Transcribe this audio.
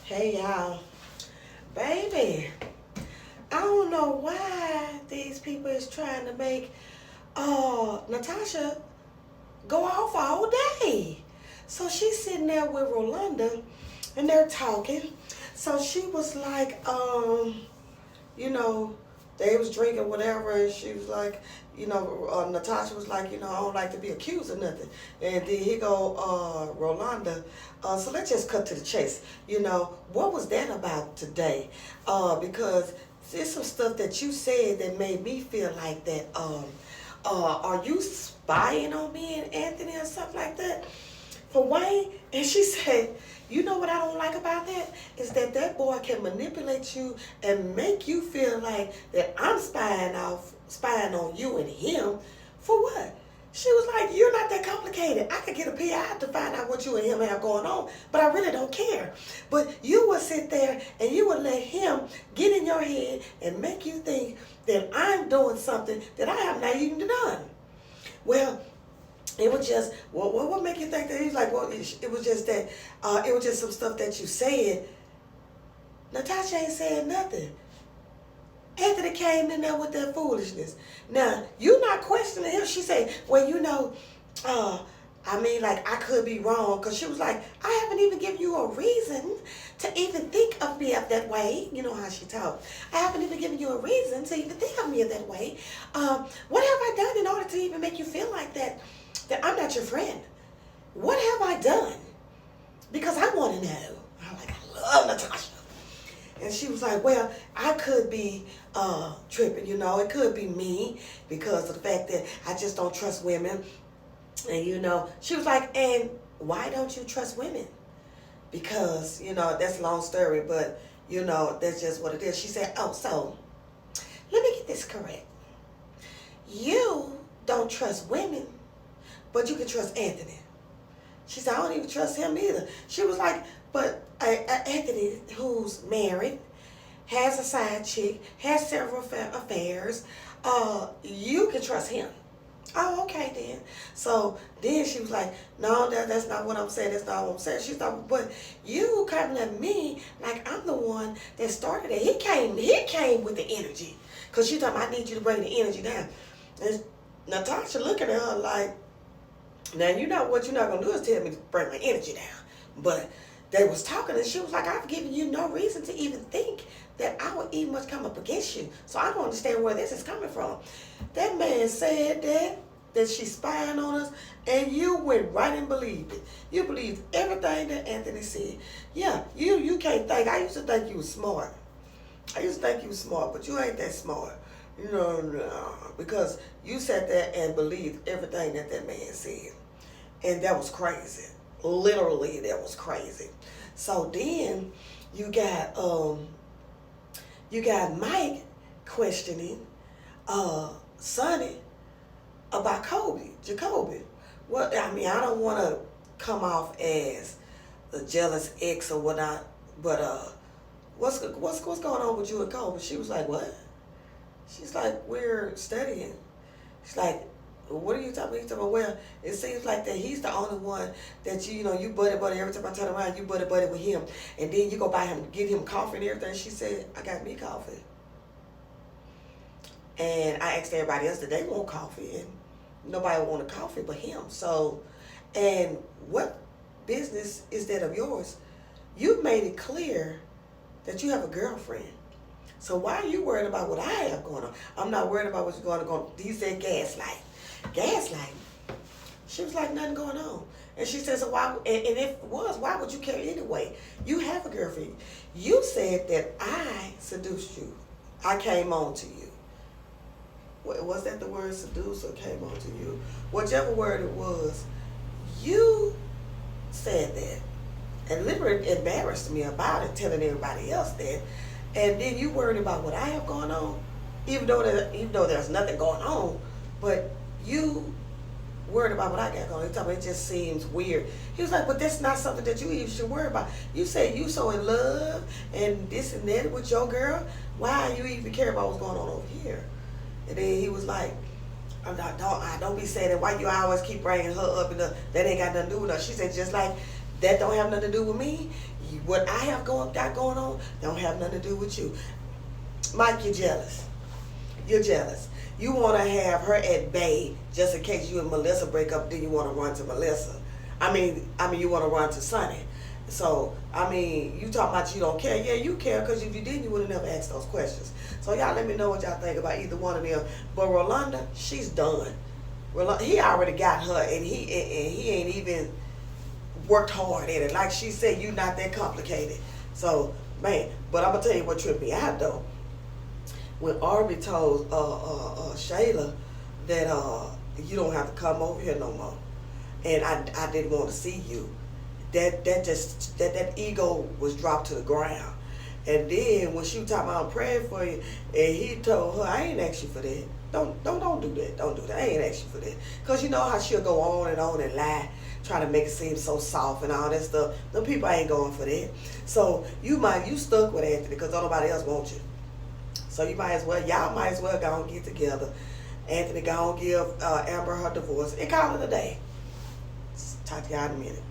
Hey y'all, baby. I don't know why these people is trying to make Natasha go off all day. So she's sitting there with Rolanda and they're talking. So she was like, you know, they was drinking whatever, and she was like, Natasha was like, I don't like to be accused of nothing. And then he go, Rolanda, so let's just cut to the chase. What was that about today? Because there's some stuff that you said that made me feel like that. Are you spying on me and Anthony or something like that? For Wayne? And she said, you know what I don't like about that? Is that that boy can manipulate you and make you feel like that I'm spying on you and him. For what? She was like, you're not that complicated. I could get a PI to find out what you and him have going on, but I really don't care. But you would sit there and you would let him get in your head and make you think that I'm doing something that I have not even done. Well, it was just, what make you think that? He's like, well, it was just that, it was just some stuff that you said. Natasha ain't saying nothing. Anthony came in there with that foolishness. Now, you not questioning him. She said, well, I could be wrong. Because she was like, I haven't even given you a reason to even think of me of that way. You know how she talked. I haven't even given you a reason to even think of me of that way. What have I done in order to even make you feel like that I'm not your friend? What have I done? Because I want to know. I love Natasha. And she was like, well, I could be tripping, it could be me because of the fact that I just don't trust women. And, she was like, and why don't you trust women? Because, that's a long story, but, that's just what it is. She said, oh, so let me get this correct. You don't trust women, but you can trust Anthony. She said, I don't even trust him either. She was like, but Anthony, who's married, has a side chick, has several affairs, you can trust him. Oh, okay then. So then she was like, no, that's not what I'm saying. That's not what I'm saying. She's like, but you coming at me like I'm the one that started it. He came with the energy. Because she told me, I need you to bring the energy down. And Natasha looking at her like, now you know what you're not going to do is tell me to bring my energy down. But they was talking and she was like, I've given you no reason to even think that I would even much come up against you. So I don't understand where this is coming from. That man said that she's spying on us, and you went right and believed it. You believed everything that Anthony said. Yeah, you can't think. I used to think you was smart. But you ain't that smart. No, because you sat there and believed everything that man said. And that was crazy. Literally, that was crazy. So then you got Mike questioning Sonny about Jacoby. Well, I mean, I don't want to come off as a jealous ex or whatnot, but what's going on with you and Kobe? She was like, what? She's like, we're studying. She's like, what are you talking about? He's talking about, well, it seems like that he's the only one that you buddy. Every time I turn around, you buddy with him. And then you go buy him, get him coffee and everything. She said, I got me coffee. And I asked everybody else, did they want coffee? And nobody wanted coffee but him. So, and what business is that of yours? You made it clear that you have a girlfriend. So why are you worried about what I have going on? I'm not worried about what's going on. He said gaslight. Gaslighting. She was like, nothing going on. And she said, so why, and if it was, why would you care anyway? You have a girlfriend. You said that I seduced you. I came on to you. Was that the word seduce or came on to you? Whichever word it was, you said that. And literally embarrassed me about it, telling everybody else that. And then you worried about what I have going on, even though there's nothing going on, but you worried about what I got going on. He told me it just seems weird. He was like, but that's not something that you even should worry about. You say you so in love and this and that with your girl. Why you even care about what's going on over here? And then he was like, I don't be saying that. Why you always keep bringing her up and that ain't got nothing to do with her? She said, just like that don't have nothing to do with me. What I have got going on don't have nothing to do with you. Mike, you're jealous. You're jealous. You want to have her at bay just in case you and Melissa break up. Then you want to run to Melissa. You want to run to Sonny. So, you talking about you don't care. Yeah, you care, because if you didn't, you would have never asked those questions. So, y'all let me know what y'all think about either one of them. But Rolanda, she's done. He already got her, and he ain't even worked hard at it. Like she said, you not that complicated. So, man, but I'm going to tell you what tripped me out, though. When Arby told Shayla that you don't have to come over here no more, and I didn't want to see you, that ego was dropped to the ground. And then when she was talking about, I'm praying for you, and he told her, I ain't asked you for that. Don't do that. Don't do that. I ain't asked you for that. Because you know how she'll go on and lie, trying to make it seem so soft and all that stuff. Them people ain't going for that. So you stuck with Anthony because nobody else wants you. So y'all might as well go and get together. Anthony go and give Amber her divorce and call it a day. Talk to y'all in a minute.